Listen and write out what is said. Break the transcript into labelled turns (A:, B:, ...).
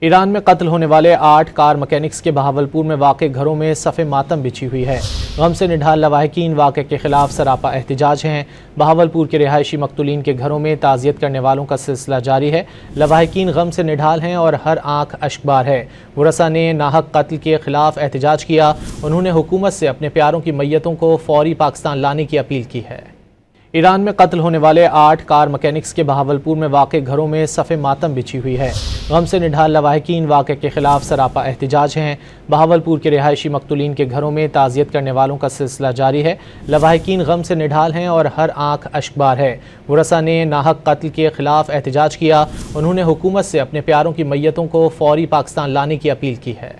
A: Iran में कत्ल होने वाले 8 कार मैकेनिक्स के बहावलपुर में वाक़े घरों में सफ़े मातम बिछी हुई है। गम से निढाल लवाहिकीन वाक़े के खिलाफ सरापा एहतजाज हैं। बहावलपुर के रिहायशी मकतूलीन के घरों में ताज़ियत करने वालों का सिलसिला जारी है। लवाहिकीन गम से निढाल हैं और हर आँख अश्कबार है। वरसा ने नाहक कत्ल के खिलाफ एहतजाज किया। उन्होंने हुकूमत से अपने प्यारों की मैयतों को फौरी पाकिस्तान लाने की अपील की है। ईरान में कत्ल होने वाले 8 कार मैकेनिक्स के बहावलपुर में वाक़े घरों में सफ़े मातम बिछी हुई है। गम से निढाल लवाहिकीन वाक़े के खिलाफ सरापा एहतजाज हैं। बहावलपुर के रिहायशी मकतूलीन के घरों में ताज़ियत करने वालों का सिलसिला जारी है। लवाहिकीन गम से निढाल हैं और हर आँख अश्कबार है। वरसा ने नाहक कत्ल के खिलाफ एहतजाज किया। उन्होंने हुकूमत से अपने प्यारों की मैयतों को फौरी पाकिस्तान लाने की अपील की है।